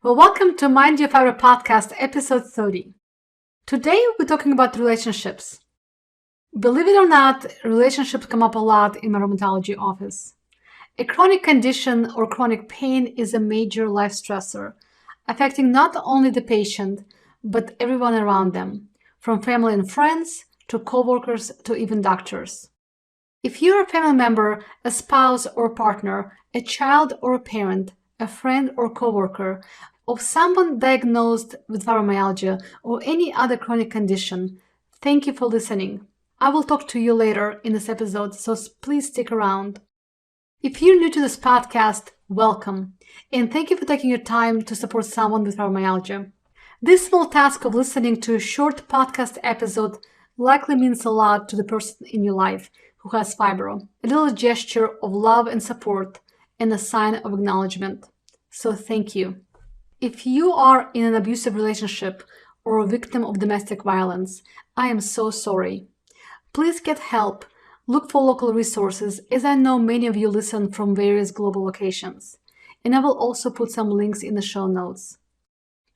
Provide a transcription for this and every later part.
Well, welcome to Mind Your Fibro podcast, episode 30. Today, we're talking about relationships. Believe it or not, relationships come up a lot in my rheumatology office. A chronic condition or chronic pain is a major life stressor, affecting not only the patient, but everyone around them, from family and friends to coworkers to even doctors. If you're a family member, a spouse or partner, a child or a parent, a friend or coworker, of someone diagnosed with fibromyalgia or any other chronic condition, thank you for listening. I will talk to you later in this episode, so please stick around. If you're new to this podcast, welcome, and thank you for taking your time to support someone with fibromyalgia. This small task of listening to a short podcast episode likely means a lot to the person in your life who has fibro, a little gesture of love and support, and a sign of acknowledgement. So thank you. If you are in an abusive relationship or a victim of domestic violence, I am so sorry. Please get help. Look for local resources, as I know many of you listen from various global locations. And I will also put some links in the show notes.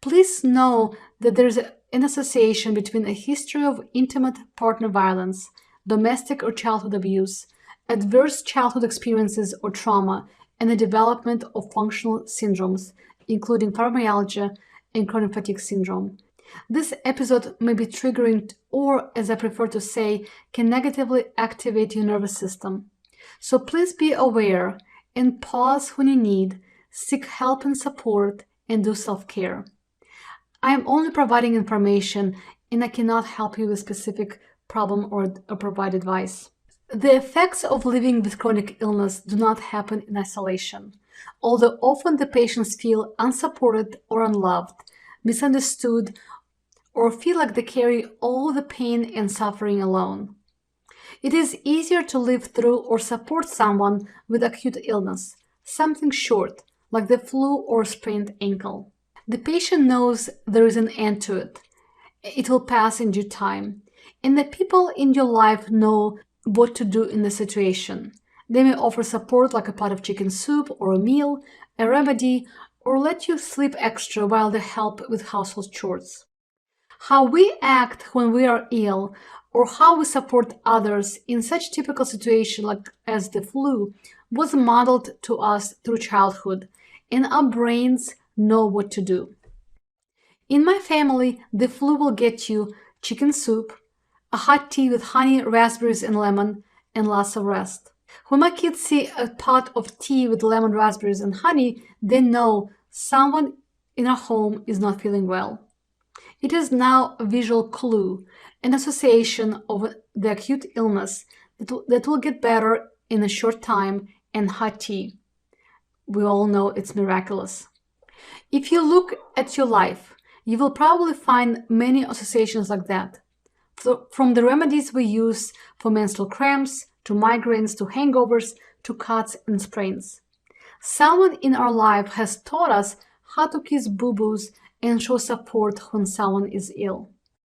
Please know that there is an association between a history of intimate partner violence, domestic or childhood abuse, adverse childhood experiences or trauma, and the development of functional syndromes, including fibromyalgia and chronic fatigue syndrome. This episode may be triggering or, as I prefer to say, can negatively activate your nervous system. So please be aware and pause when you need, seek help and support, and do self-care. I am only providing information and I cannot help you with specific problem or provide advice. The effects of living with chronic illness do not happen in isolation, although often the patients feel unsupported or unloved, misunderstood, or feel like they carry all the pain and suffering alone. It is easier to live through or support someone with acute illness, something short, like the flu or sprained ankle. The patient knows there is an end to it. It will pass in due time. And the people in your life know what to do in the situation. They may offer support like a pot of chicken soup or a meal, a remedy, or let you sleep extra while they help with household chores. How we act when we are ill or how we support others in such typical situations like as the flu was modeled to us through childhood, and our brains know what to do. In my family, the flu will get you chicken soup, a hot tea with honey, raspberries, and lemon, and lots of rest. When my kids see a pot of tea with lemon, raspberries, and honey, they know someone in our home is not feeling well. It is now a visual clue, an association of the acute illness that will get better in a short time, and hot tea. We all know it's miraculous. If you look at your life, you will probably find many associations like that. From the remedies we use for menstrual cramps, to migraines, to hangovers, to cuts and sprains. Someone in our life has taught us how to kiss boo-boos and show support when someone is ill.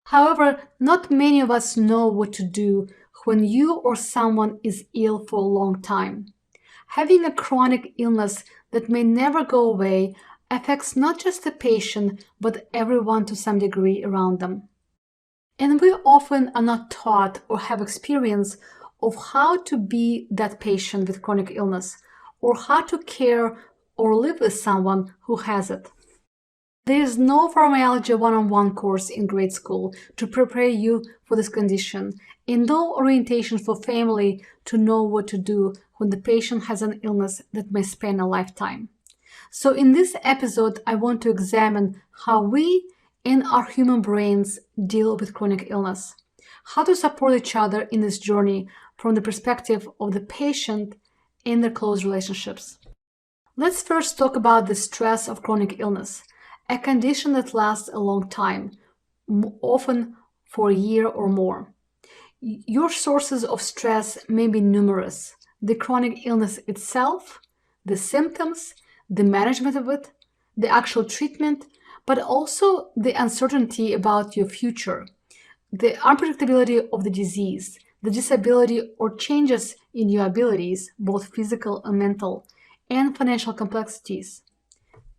However, not many of us know what to do when you or someone is ill for a long time. Having a chronic illness that may never go away affects not just the patient, but everyone to some degree around them. And we often are not taught or have experience of how to be that patient with chronic illness, or how to care or live with someone who has it. There is no fibromyalgia one-on-one course in grade school to prepare you for this condition, and no orientation for family to know what to do when the patient has an illness that may span a lifetime. So in this episode, I want to examine how we and our human brains deal with chronic illness, how to support each other in this journey from the perspective of the patient and their close relationships. Let's first talk about the stress of chronic illness, a condition that lasts a long time, often for a year or more. Your sources of stress may be numerous: the chronic illness itself, the symptoms, the management of it, the actual treatment, but also the uncertainty about your future, the unpredictability of the disease, the disability or changes in your abilities, both physical and mental, and financial complexities.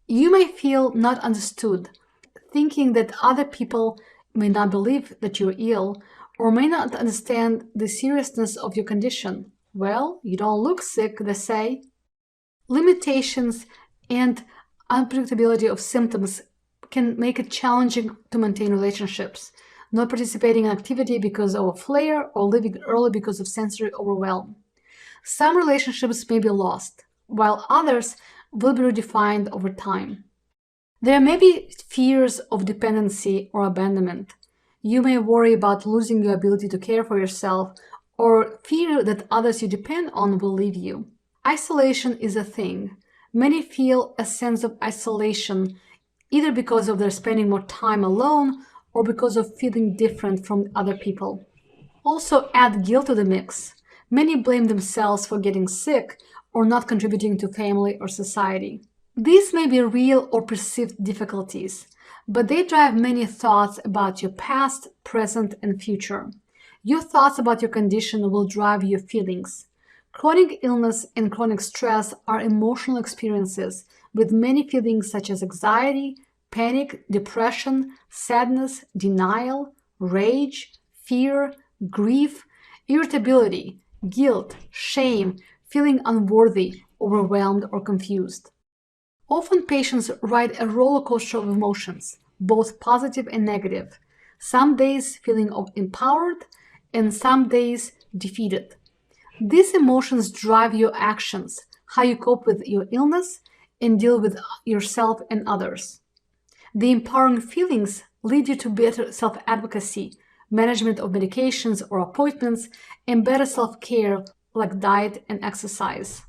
You may feel not understood, thinking that other people may not believe that you're ill or may not understand the seriousness of your condition. Well, you don't look sick, they say. Limitations and unpredictability of symptoms can make it challenging to maintain relationships. Not participating in activity because of a flare or leaving early because of sensory overwhelm. Some relationships may be lost, while others will be redefined over time. There may be fears of dependency or abandonment. You may worry about losing your ability to care for yourself or fear that others you depend on will leave you. Isolation is a thing. Many feel a sense of isolation either because of their spending more time alone or because of feeling different from other people. Also, add guilt to the mix. Many blame themselves for getting sick or not contributing to family or society. These may be real or perceived difficulties, but they drive many thoughts about your past, present, and future. Your thoughts about your condition will drive your feelings. Chronic illness and chronic stress are emotional experiences with many feelings such as anxiety, panic, depression, sadness, denial, rage, fear, grief, irritability, guilt, shame, feeling unworthy, overwhelmed, or confused. Often patients ride a roller coaster of emotions, both positive and negative, some days feeling empowered and some days defeated. These emotions drive your actions, how you cope with your illness and deal with yourself and others. The empowering feelings lead you to better self-advocacy, management of medications or appointments, and better self-care like diet and exercise.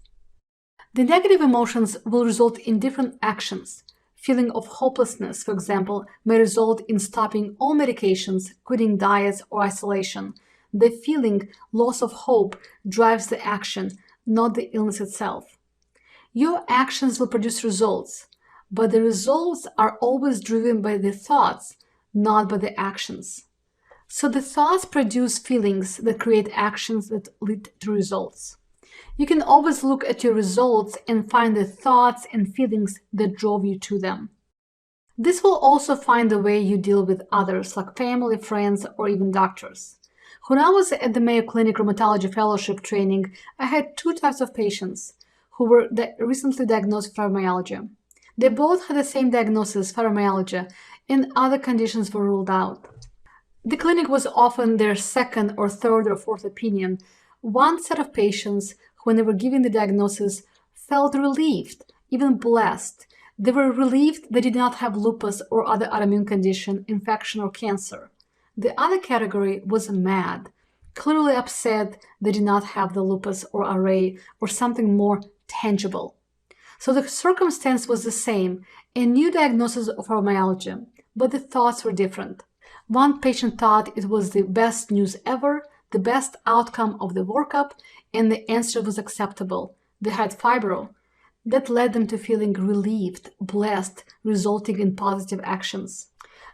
The negative emotions will result in different actions. Feeling of hopelessness, for example, may result in stopping all medications, quitting diets, or isolation. The feeling, loss of hope, drives the action, not the illness itself. Your actions will produce results, but the results are always driven by the thoughts, not by the actions. So the thoughts produce feelings that create actions that lead to results. You can always look at your results and find the thoughts and feelings that drove you to them. This will also find the way you deal with others, like family, friends, or even doctors. When I was at the Mayo Clinic Rheumatology Fellowship training, I had two types of patients who were recently diagnosed with fibromyalgia. They both had the same diagnosis, fibromyalgia, and other conditions were ruled out. The clinic was often their second or third or fourth opinion. One set of patients, when they were given the diagnosis, felt relieved, even blessed. They were relieved they did not have lupus or other autoimmune condition, infection, or cancer. The other category was mad, clearly upset they did not have the lupus or RA or something more tangible. So the circumstance was the same, a new diagnosis of fibromyalgia, but the thoughts were different. One patient thought it was the best news ever, the best outcome of the workup, and the answer was acceptable. They had fibro. That led them to feeling relieved, blessed, resulting in positive actions.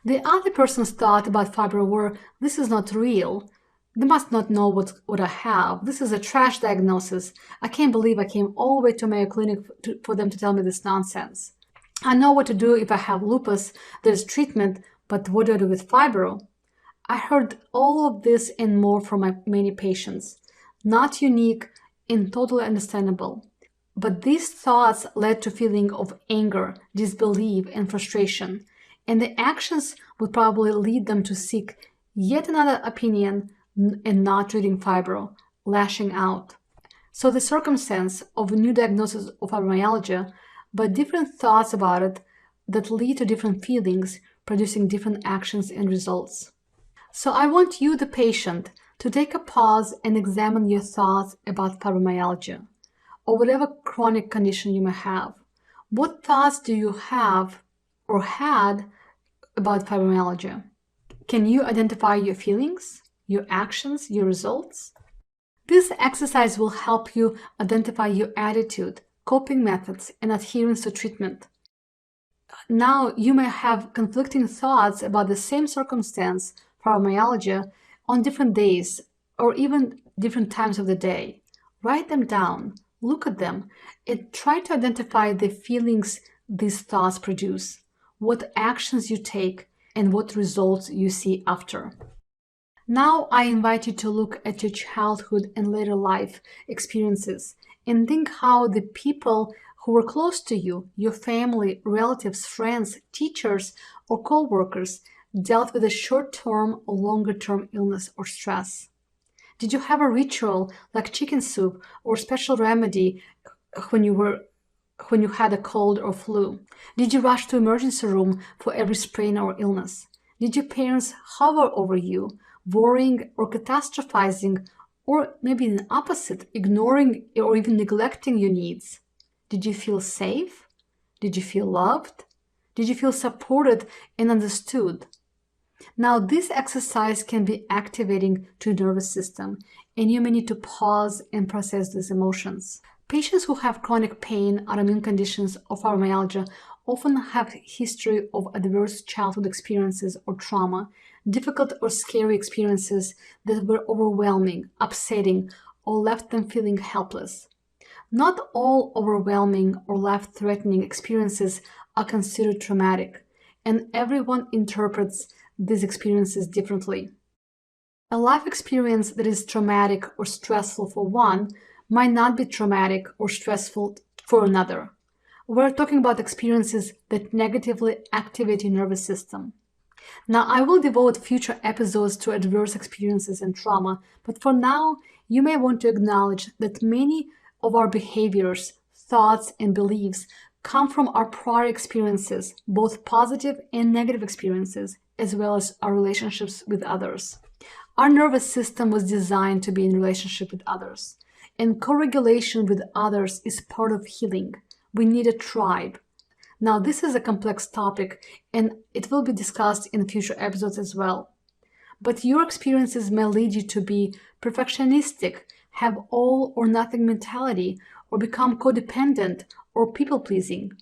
The other person's thought about fibro were, this is not real. They must not know what I have. This is a trash diagnosis. I can't believe I came all the way to Mayo Clinic for them to tell me this nonsense. I know what to do if I have lupus. There's treatment, but what do I do with fibro? I heard all of this and more from my many patients. Not unique and totally understandable. But these thoughts led to feeling of anger, disbelief, and frustration. And the actions would probably lead them to seek yet another opinion and not treating fibro, lashing out. So the circumstance of a new diagnosis of fibromyalgia, but different thoughts about it that lead to different feelings, producing different actions and results. So I want you, the patient, to take a pause and examine your thoughts about fibromyalgia or whatever chronic condition you may have. What thoughts do you have or had about fibromyalgia? Can you identify your feelings, your actions, your results? This exercise will help you identify your attitude, coping methods, and adherence to treatment. Now, you may have conflicting thoughts about the same circumstance, fibromyalgia, on different days or even different times of the day. Write them down, look at them, and try to identify the feelings these thoughts produce, what actions you take, and what results you see after. Now I invite you to look at your childhood and later life experiences and think how the people who were close to you, your family, relatives, friends, teachers, or co-workers, dealt with a short-term or longer-term illness or stress. Did you have a ritual like chicken soup or special remedy when you had a cold or flu? Did you rush to emergency room for every sprain or illness? Did your parents hover over you, worrying or catastrophizing, or maybe the opposite, ignoring or even neglecting your needs? Did you feel safe? Did you feel loved? Did you feel supported and understood? Now, this exercise can be activating to your nervous system, and you may need to pause and process these emotions. Patients who have chronic pain, autoimmune conditions, or fibromyalgia often have a history of adverse childhood experiences or trauma, difficult or scary experiences that were overwhelming, upsetting, or left them feeling helpless. Not all overwhelming or life-threatening experiences are considered traumatic, and everyone interprets these experiences differently. A life experience that is traumatic or stressful for one might not be traumatic or stressful for another. We're talking about experiences that negatively activate your nervous system. Now, I will devote future episodes to adverse experiences and trauma, but for now, you may want to acknowledge that many of our behaviors, thoughts, and beliefs come from our prior experiences, both positive and negative experiences, as well as our relationships with others. Our nervous system was designed to be in relationship with others, and co-regulation with others is part of healing. We need a tribe. Now, this is a complex topic, and it will be discussed in future episodes as well. But your experiences may lead you to be perfectionistic, have all or nothing mentality, or become codependent or people-pleasing.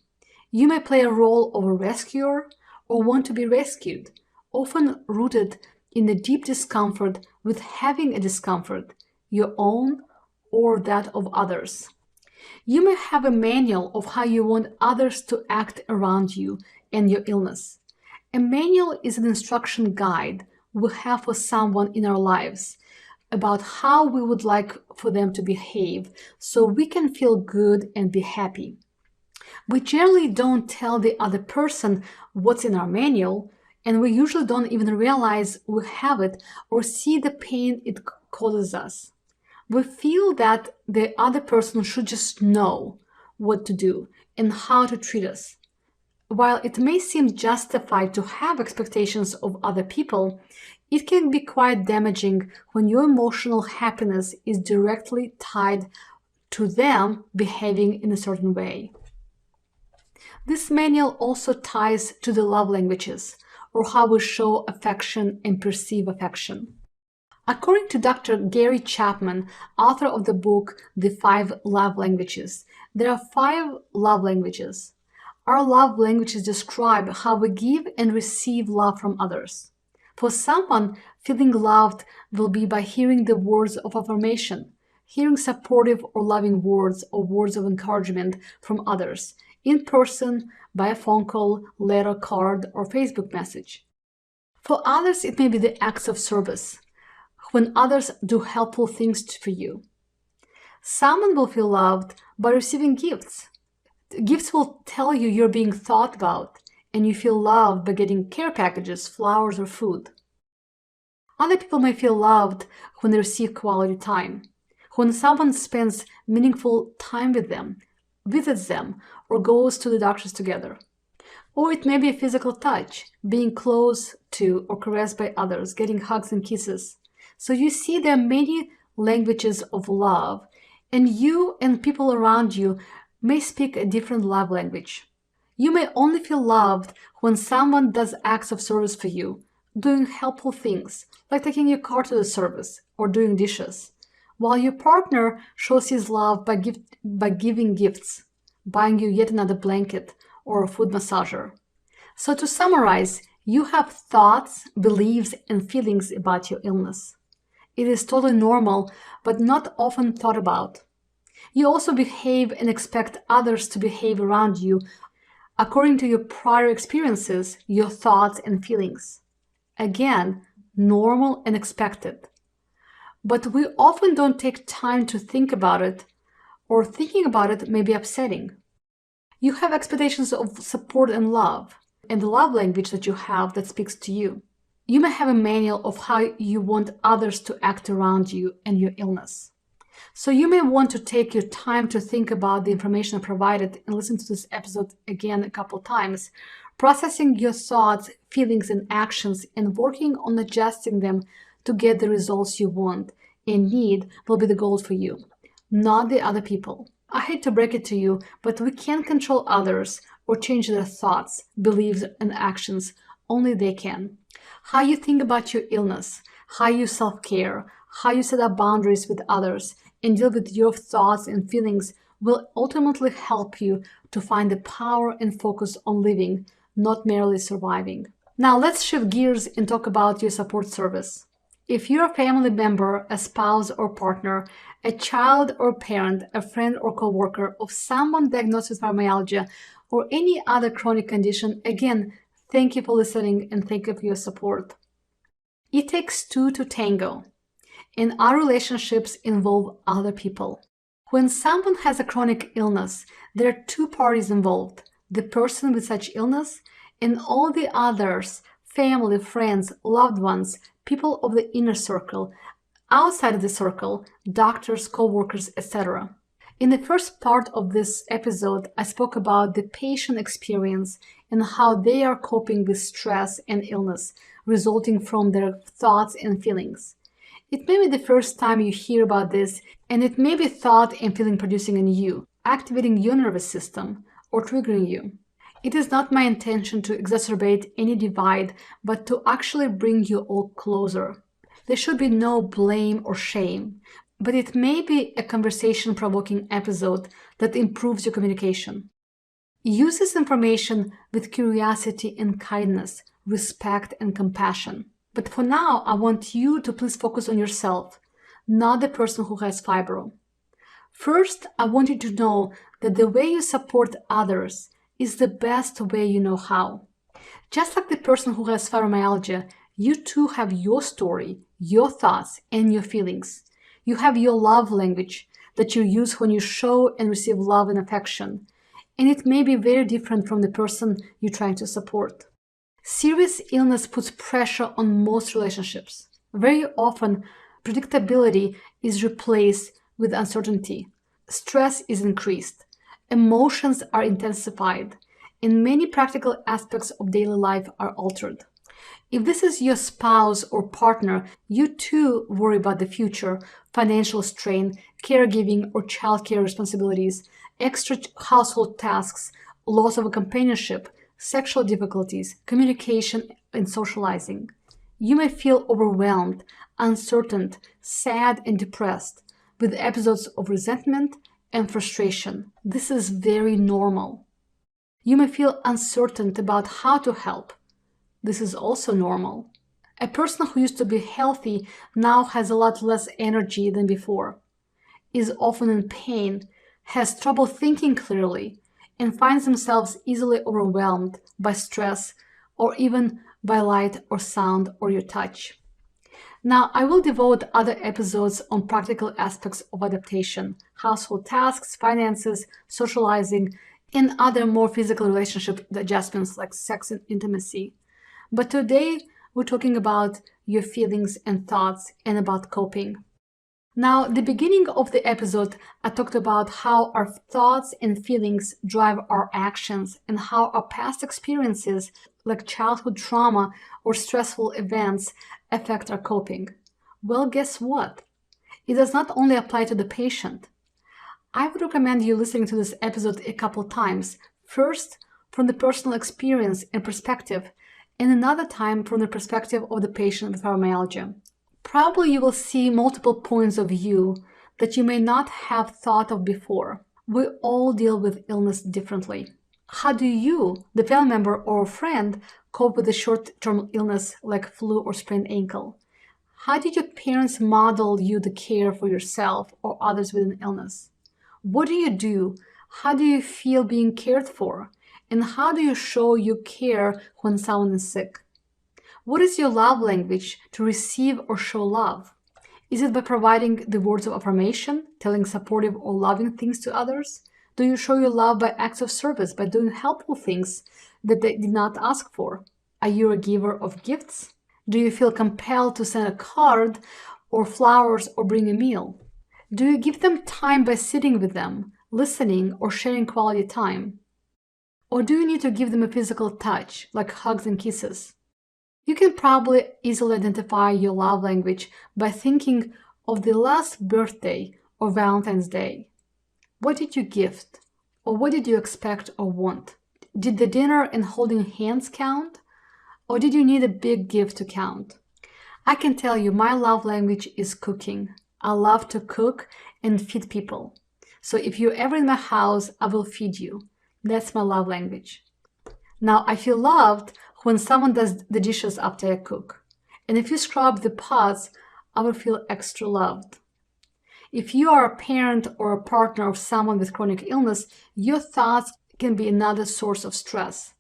You may play a role of a rescuer or want to be rescued, often rooted in the deep discomfort with having a discomfort, your own or that of others. You may have a manual of how you want others to act around you and your illness. A manual is an instruction guide we have for someone in our lives about how we would like for them to behave so we can feel good and be happy. We generally don't tell the other person what's in our manual, and we usually don't even realize we have it or see the pain it causes us. We feel that the other person should just know what to do and how to treat us. While it may seem justified to have expectations of other people, it can be quite damaging when your emotional happiness is directly tied to them behaving in a certain way. This manual also ties to the love languages, or how we show affection and perceive affection. According to Dr. Gary Chapman, author of the book The 5 Love Languages, there are 5 love languages. Our love languages describe how we give and receive love from others. For someone, feeling loved will be by hearing the words of affirmation, hearing supportive or loving words or words of encouragement from others, in person, by a phone call, letter, card, or Facebook message. For others, it may be the acts of service, when others do helpful things for you. Someone will feel loved by receiving gifts. Gifts will tell you you're being thought about, and you feel loved by getting care packages, flowers, or food. Other people may feel loved when they receive quality time, when someone spends meaningful time with them, visits them, or goes to the doctors together. Or it may be a physical touch, being close to or caressed by others, getting hugs and kisses. So you see there are many languages of love, and you and people around you may speak a different love language. You may only feel loved when someone does acts of service for you, doing helpful things, like taking your car to the service or doing dishes, while your partner shows his love by giving gifts, buying you yet another blanket or a foot massager. So to summarize, you have thoughts, beliefs, and feelings about your illness. It is totally normal, but not often thought about. You also behave and expect others to behave around you according to your prior experiences, your thoughts and feelings. Again, normal and expected. But we often don't take time to think about it, or thinking about it may be upsetting. You have expectations of support and love, and the love language that you have that speaks to you. You may have a manual of how you want others to act around you and your illness. So you may want to take your time to think about the information provided and listen to this episode again a couple times, processing your thoughts, feelings, and actions, and working on adjusting them to get the results you want and need will be the goal for you, not the other people. I hate to break it to you, but we can't control others or change their thoughts, beliefs, and actions. Only they can. How you think about your illness, how you self-care, how you set up boundaries with others, and deal with your thoughts and feelings will ultimately help you to find the power and focus on living, not merely surviving. Now let's shift gears and talk about your support service. If you're a family member, a spouse or partner, a child or parent, a friend or coworker of someone diagnosed with fibromyalgia or any other chronic condition, again, thank you for listening and thank you for your support. It takes two to tango, and our relationships involve other people. When someone has a chronic illness, there are two parties involved, the person with such illness and all the others, family, friends, loved ones, people of the inner circle, outside of the circle, doctors, co-workers, etc. In the first part of this episode, I spoke about the patient experience and how they are coping with stress and illness resulting from their thoughts and feelings. It may be the first time you hear about this, and it may be thought and feeling producing in you, activating your nervous system, or triggering you. It is not my intention to exacerbate any divide, but to actually bring you all closer. There should be no blame or shame, but it may be a conversation-provoking episode that improves your communication. Use this information with curiosity and kindness, respect and compassion. But for now, I want you to please focus on yourself, not the person who has fibro. First, I want you to know that the way you support others is the best way you know how. Just like the person who has fibromyalgia, you too have your story, your thoughts, and your feelings. You have your love language that you use when you show and receive love and affection, and it may be very different from the person you're trying to support. Serious illness puts pressure on most relationships. Very often, predictability is replaced with uncertainty. Stress is increased. Emotions are intensified, and many practical aspects of daily life are altered. If this is your spouse or partner, you too worry about the future, financial strain, caregiving or childcare responsibilities, extra household tasks, loss of a companionship, sexual difficulties, communication, and socializing. You may feel overwhelmed, uncertain, sad, and depressed, with episodes of resentment and frustration. This is very normal. You may feel uncertain about how to help. This is also normal. A person who used to be healthy now has a lot less energy than before, is often in pain, has trouble thinking clearly, and finds themselves easily overwhelmed by stress or even by light or sound or your touch. Now, I will devote other episodes on practical aspects of adaptation, household tasks, finances, socializing, and other more physical relationship adjustments like sex and intimacy. But today, we're talking about your feelings and thoughts and about coping. Now, the beginning of the episode, I talked about how our thoughts and feelings drive our actions and how our past experiences, like childhood trauma or stressful events, affect our coping. Well, guess what? It does not only apply to the patient. I would recommend you listening to this episode a couple times. First, from the personal experience and perspective, and another time from the perspective of the patient with fibromyalgia. Probably you will see multiple points of view that you may not have thought of before. We all deal with illness differently. How do you, the family member or friend, cope with a short-term illness like flu or sprained ankle? How did your parents model you the care for yourself or others with an illness? What do you do? How do you feel being cared for? And how do you show you care when someone is sick? What is your love language to receive or show love? Is it by providing the words of affirmation, telling supportive or loving things to others? Do you show your love by acts of service, by doing helpful things that they did not ask for? Are you a giver of gifts? Do you feel compelled to send a card or flowers or bring a meal? Do you give them time by sitting with them, listening, or sharing quality time? Or do you need to give them a physical touch, like hugs and kisses? You can probably easily identify your love language by thinking of the last birthday or Valentine's Day. What did you gift? Or what did you expect or want? Did the dinner and holding hands count? Or did you need a big gift to count? I can tell you my love language is cooking. I love to cook and feed people. So if you're ever in my house, I will feed you. That's my love language. Now, I feel loved when someone does the dishes after I cook. And if you scrub the pots, I will feel extra loved. If you are a parent or a partner of someone with chronic illness, your thoughts can be another source of stress.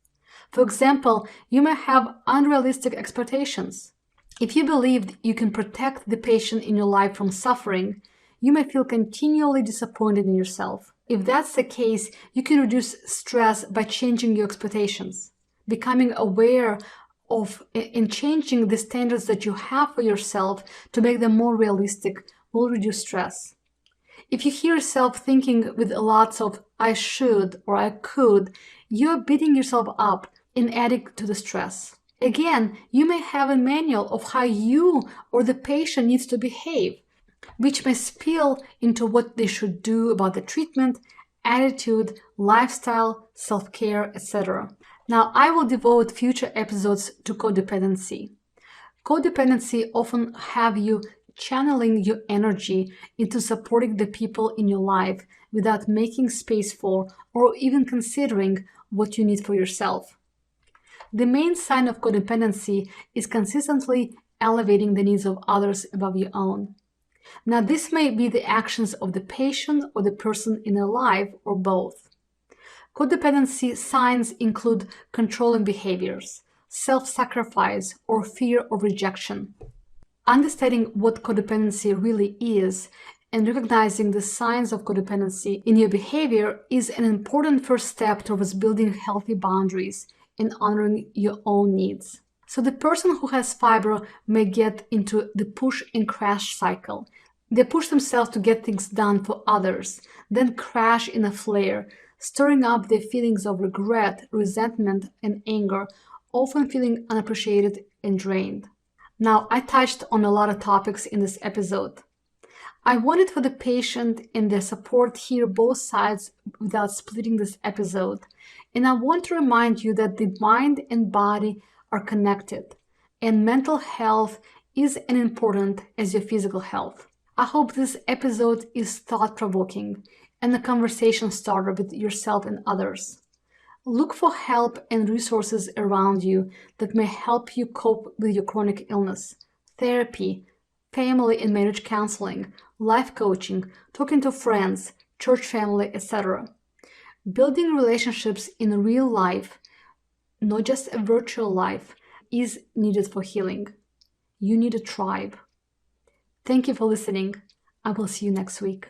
For example, you may have unrealistic expectations. If you believe you can protect the patient in your life from suffering, you may feel continually disappointed in yourself. If that's the case, you can reduce stress by changing your expectations. Becoming aware of and changing the standards that you have for yourself to make them more realistic will reduce stress. If you hear yourself thinking with lots of I should or I could, you're beating yourself up and adding to the stress. Again, you may have a manual of how you or the patient needs to behave, which may spill into what they should do about the treatment, attitude, lifestyle, self-care, etc. Now, I will devote future episodes to codependency. Codependency often have you channeling your energy into supporting the people in your life without making space for or even considering what you need for yourself. The main sign of codependency is consistently elevating the needs of others above your own. Now, this may be the actions of the patient or the person in their life, or both. Codependency signs include controlling behaviors, self-sacrifice, or fear of rejection. Understanding what codependency really is and recognizing the signs of codependency in your behavior is an important first step towards building healthy boundaries and honoring your own needs. So the person who has fibro may get into the push and crash cycle. They push themselves to get things done for others, then crash in a flare, stirring up their feelings of regret, resentment, and anger, often feeling unappreciated and drained. Now, I touched on a lot of topics in this episode. I wanted for the patient and their support hear both sides without splitting this episode. And I want to remind you that the mind and body are connected, and mental health is as important as your physical health. I hope this episode is thought-provoking and a conversation starter with yourself and others. Look for help and resources around you that may help you cope with your chronic illness. Therapy, family and marriage counseling, life coaching, talking to friends, church family, etc. Building relationships in real life, not just a virtual life, is needed for healing. You need a tribe. Thank you for listening. I will see you next week.